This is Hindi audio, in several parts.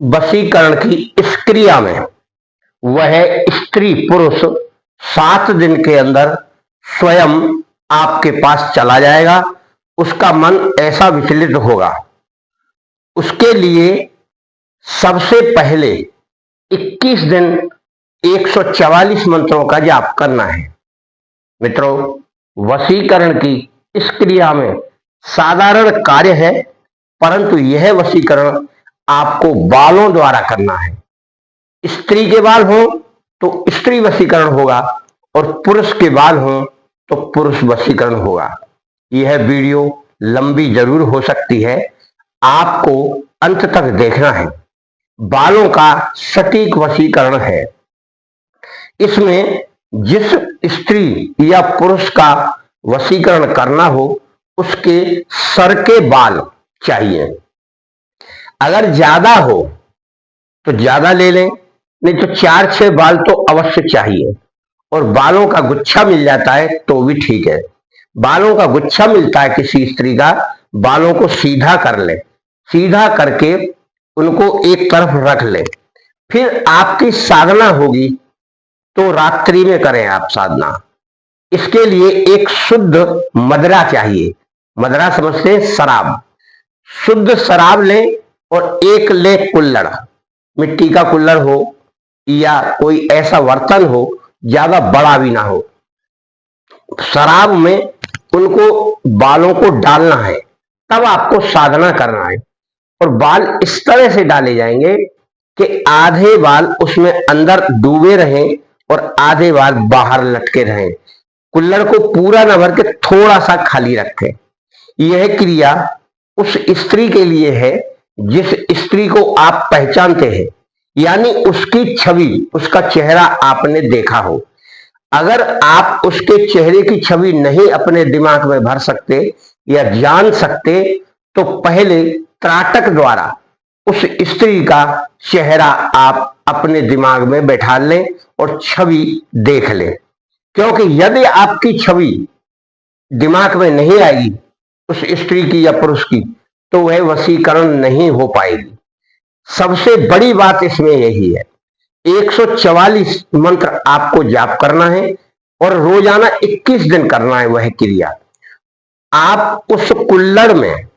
वशीकरण की इस क्रिया में वह स्त्री पुरुष 7 दिन के अंदर स्वयं आपके पास चला जाएगा। उसका मन ऐसा विचलित होगा। उसके लिए सबसे पहले 21 दिन 144 मंत्रों का जाप करना है। मित्रों, वशीकरण की इस क्रिया में साधारण कार्य है, परंतु यह वशीकरण आपको बालों द्वारा करना है। स्त्री के बाल हो तो स्त्री वशीकरण होगा और पुरुष के बाल हो तो पुरुष वशीकरण होगा। यह वीडियो लंबी जरूर हो सकती है, आपको अंत तक देखना है। बालों का सटीक वशीकरण है। इसमें जिस स्त्री या पुरुष का वशीकरण करना हो उसके सर के बाल चाहिए। अगर ज्यादा हो तो ज्यादा ले लें, नहीं तो 4-6 बाल तो अवश्य चाहिए। और बालों का गुच्छा मिल जाता है तो भी ठीक है। बालों का गुच्छा मिलता है किसी स्त्री का, बालों को सीधा कर ले, सीधा करके उनको एक तरफ रख ले। फिर आपकी साधना होगी तो रात्रि में करें आप साधना। इसके लिए एक शुद्ध मदरा चाहिए। मदरा समझते हैं, शराब। शुद्ध शराब लें और एक ले कुल्हड़, मिट्टी का कुल्हड़ हो या कोई ऐसा बर्तन हो, ज्यादा बड़ा भी ना हो। शराब में उनको बालों को डालना है, तब आपको साधना करना है। और बाल इस तरह से डाले जाएंगे कि आधे बाल उसमें अंदर डूबे रहें और आधे बाल बाहर लटके रहें। कुल्हड़ को पूरा न भर के थोड़ा सा खाली रखें। यह क्रिया उस स्त्री के लिए है जिस स्त्री को आप पहचानते हैं, यानी उसकी छवि, उसका चेहरा आपने देखा हो। अगर आप उसके चेहरे की छवि नहीं अपने दिमाग में भर सकते या जान सकते तो पहले त्राटक द्वारा उस स्त्री का चेहरा आप अपने दिमाग में बैठा लें और छवि देख लें। क्योंकि यदि आपकी छवि दिमाग में नहीं आएगी उस स्त्री की या पुरुष की, तो वह वशीकरण नहीं हो पाएगी। सबसे बड़ी बात इसमें यही है, 144 मंत्र आपको जाप करना है और रोजाना 21 दिन करना है वह क्रिया। आप उस कुल्हड़ में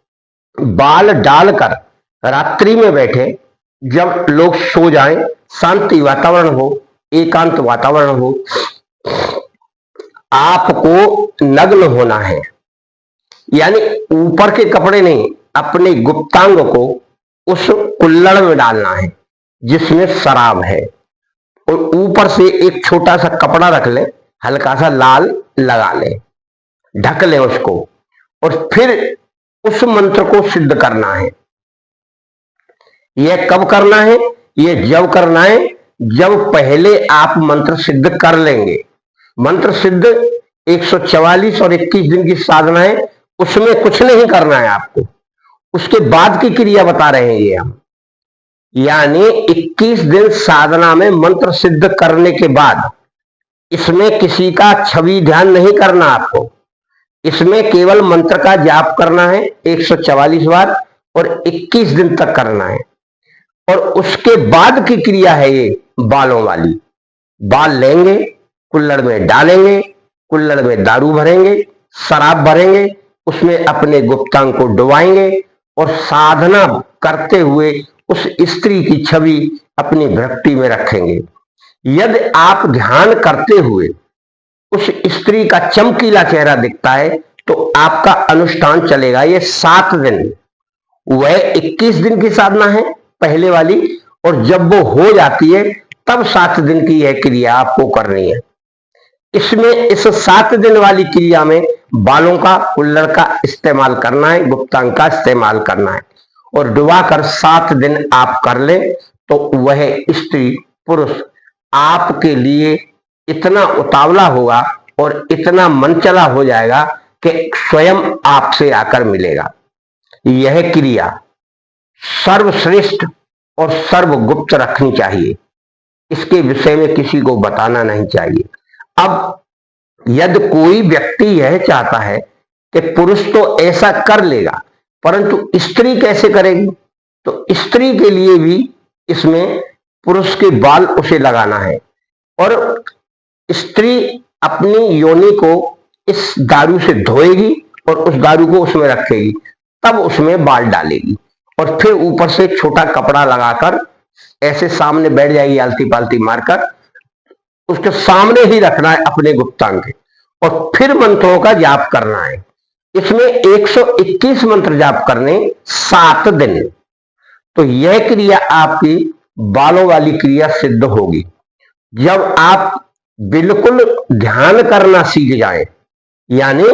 बाल डालकर रात्रि में बैठे, जब लोग सो जाएं, शांति वातावरण हो, एकांत वातावरण हो, आपको नग्न होना है। यानी ऊपर के कपड़े नहीं, अपने गुप्तांग को उस कुल्हड़ में डालना है जिसमें शराब है, और ऊपर से एक छोटा सा कपड़ा रख ले, हल्का सा लाल लगा ले, ढक ले उसको, और फिर उस मंत्र को सिद्ध करना है। यह कब करना है? यह जब करना है जब पहले आप मंत्र सिद्ध कर लेंगे। मंत्र सिद्ध 144 और 21 दिन की साधना है, उसमें कुछ नहीं करना है आपको। उसके बाद की क्रिया बता रहे हैं ये हम। यानी 21 दिन साधना में मंत्र सिद्ध करने के बाद इसमें किसी का छवि ध्यान नहीं करना आपको। इसमें केवल मंत्र का जाप करना है 144 बार और 21 दिन तक करना है। और उसके बाद की क्रिया है ये बालों वाली। बाल लेंगे, कुल्हड़ में डालेंगे, कुल्हड़ में दारू भरेंगे, शराब भरेंगे, उसमें अपने गुप्तांग को डुबाएंगे और साधना करते हुए उस स्त्री की छवि अपनी भक्ति में रखेंगे। यदि आप ध्यान करते हुए उस स्त्री का चमकीला चेहरा दिखता है तो आपका अनुष्ठान चलेगा ये 7 दिन। वह 21 दिन की साधना है पहले वाली, और जब वो हो जाती है तब 7 दिन की यह क्रिया आपको करनी है। इसमें इस 7 दिन वाली क्रिया में बालों का, कुल्हड़ का इस्तेमाल करना है, गुप्तांग का इस्तेमाल करना है, और डुबाकर 7 दिन आप कर ले तो वह स्त्री पुरुष आपके लिए इतना उतावला होगा और इतना मनचला हो जाएगा कि स्वयं आपसे आकर मिलेगा। यह क्रिया सर्वश्रेष्ठ और सर्वगुप्त रखनी चाहिए। इसके विषय में किसी को बताना नहीं चाहिए। अब यदि कोई व्यक्ति यह चाहता है कि पुरुष तो ऐसा कर लेगा परंतु स्त्री कैसे करेगी, तो स्त्री के लिए भी इसमें पुरुष के बाल उसे लगाना है और स्त्री अपनी योनि को इस दारू से धोएगी और उस दारू को उसमें रखेगी, तब उसमें बाल डालेगी और फिर ऊपर से छोटा कपड़ा लगाकर ऐसे सामने बैठ जाएगी आलती पालती मारकर, उसके सामने ही रखना है अपने गुप्तांग के और फिर मंत्रों का जाप करना है। इसमें 121 मंत्र जाप करने 7 दिन। तो यह क्रिया आपकी बालों वाली क्रिया सिद्ध होगी। जब आप बिल्कुल ध्यान करना सीख जाएं, यानी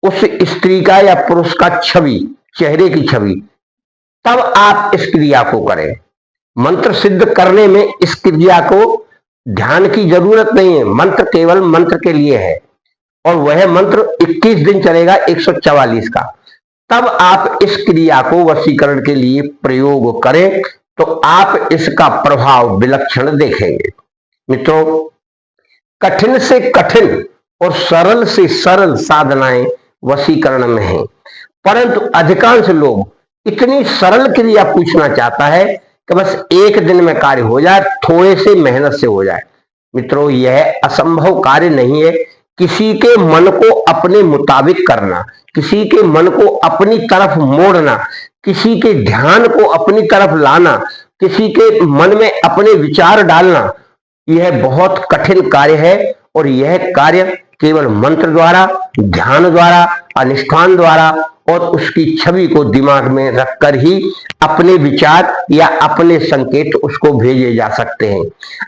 उस स्त्री का या पुरुष का छवि, चेहरे की छवि, तब आप इस क्रिया को करें। मंत्र सिद्ध करने में इस क्रिया को ध्यान की जरूरत नहीं है, मंत्र केवल मंत्र के लिए है और वह मंत्र 21 दिन चलेगा 144 का। तब आप इस क्रिया को वशीकरण के लिए प्रयोग करें तो आप इसका प्रभाव विलक्षण देखेंगे। मित्रों, कठिन से कठिन और सरल से सरल साधनाएं वशीकरण में हैं, परंतु अधिकांश लोग इतनी सरल क्रिया पूछना चाहता है कि बस एक दिन में कार्य हो जाए, थोड़े से मेहनत से हो जाए। मित्रों, यह असंभव कार्य नहीं है। किसी के मन को अपने मुताबिक करना, किसी के मन को अपनी तरफ मोड़ना, किसी के ध्यान को अपनी तरफ लाना, किसी के मन में अपने विचार डालना, यह बहुत कठिन कार्य है और यह कार्य केवल मंत्र द्वारा, ध्यान द्वारा, अनुष्ठान द्वारा और उसकी छवि को दिमाग में रखकर ही अपने विचार या अपने संकेत उसको भेजे जा सकते हैं।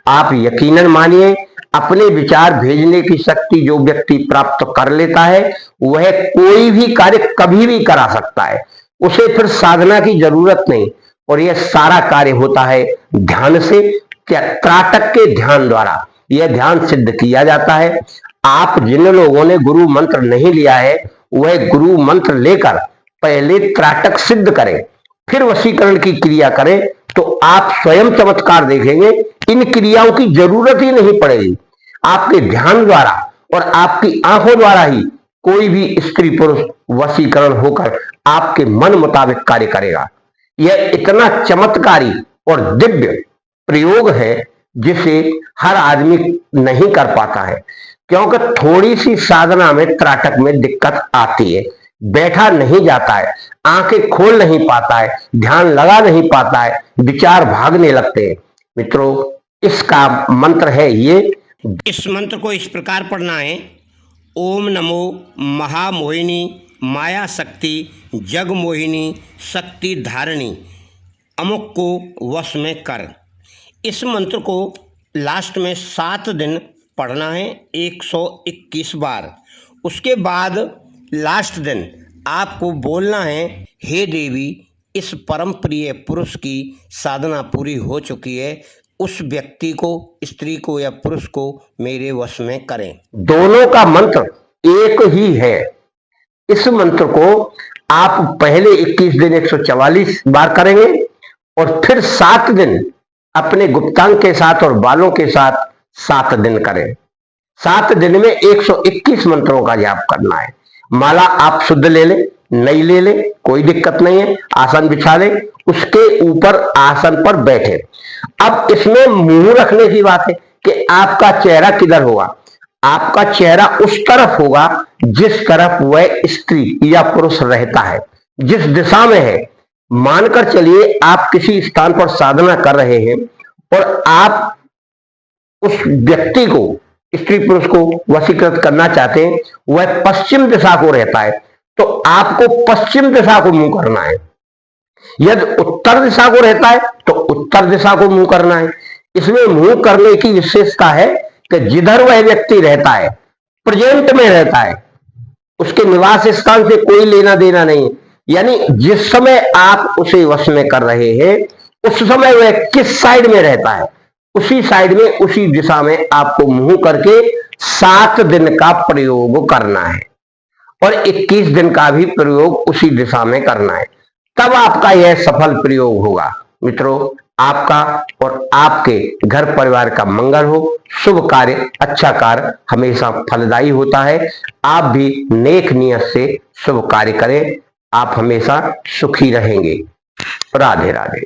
आप यकीनन मानिए, अपने विचार भेजने की शक्ति जो व्यक्ति प्राप्त कर लेता है वह कोई भी कार्य कभी भी करा सकता है, उसे फिर साधना की जरूरत नहीं। और यह सारा कार्य होता है ध्यान से, क्या त्राटक के ध्यान द्वारा यह ध्यान सिद्ध किया जाता है। आप जिन लोगों ने गुरु मंत्र नहीं लिया है वह गुरु मंत्र लेकर पहले त्राटक सिद्ध करें, फिर वशीकरण की क्रिया करें तो आप स्वयं चमत्कार देखेंगे। इन क्रियाओं की जरूरत ही नहीं पड़ेगी। आपके ध्यान द्वारा और आपकी आंखों द्वारा ही कोई भी स्त्री पुरुष वशीकरण होकर आपके मन मुताबिक कार्य करेगा। यह इतना चमत्कारी और दिव्य प्रयोग है जिसे हर आदमी नहीं कर पाता है, क्योंकि थोड़ी सी साधना में त्राटक में दिक्कत आती है। बैठा नहीं जाता है, आंखें खोल नहीं पाता है, ध्यान लगा नहीं पाता है, विचार भागने लगते हैं। मित्रों, इसका मंत्र है ये। इस मंत्र को इस प्रकार पढ़ना है: ओम नमो महामोहिनी माया शक्ति जग मोहिनी शक्ति धारिणी अमुक को वश में कर। इस मंत्र को लास्ट में 7 दिन पढ़ना है, 121 बार। उसके बाद लास्ट दिन आपको बोलना है: हे देवी, इस परम प्रिय पुरुष की साधना पूरी हो चुकी है, उस व्यक्ति को, स्त्री को या पुरुष को मेरे वश में करें। दोनों का मंत्र एक ही है। इस मंत्र को आप पहले 21 दिन 144 बार करेंगे और फिर 7 दिन अपने गुप्तांग के साथ और बालों के साथ 7 दिन करें। 7 दिन में 121 मंत्रों का जाप करना है। माला आप शुद्ध ले ले, नई ले ले, कोई दिक्कत नहीं है। आसन बिछा ले, उसके ऊपर आसन पर बैठे। अब इसमें मुंह रखने की बात है कि आपका चेहरा किधर होगा। आपका चेहरा उस तरफ होगा जिस तरफ वह स्त्री या पुरुष रहता है, जिस दिशा में है। मानकर चलिए आप किसी स्थान पर साधना कर रहे हैं और आप उस व्यक्ति को, स्त्री पुरुष को वशीकृत करना चाहते हैं, वह पश्चिम दिशा को रहता है, तो आपको पश्चिम दिशा को मुंह करना है। यदि उत्तर दिशा को रहता है तो उत्तर दिशा को मुंह करना है। इसमें मुंह करने की विशेषता है कि जिधर वह व्यक्ति रहता है, प्रेजेंट में रहता है, उसके निवास स्थान से कोई लेना देना नहीं। यानी जिस समय आप उसे वश में कर रहे हैं उस समय वह किस साइड में रहता है, उसी साइड में, उसी दिशा में आपको मुंह करके 7 दिन का प्रयोग करना है और 21 दिन का भी प्रयोग उसी दिशा में करना है। तब आपका यह सफल प्रयोग होगा। मित्रों, आपका और आपके घर परिवार का मंगल हो। शुभ कार्य, अच्छा कार्य हमेशा फलदायी होता है। आप भी नेक नियत से शुभ कार्य करें, आप हमेशा सुखी रहेंगे। राधे राधे।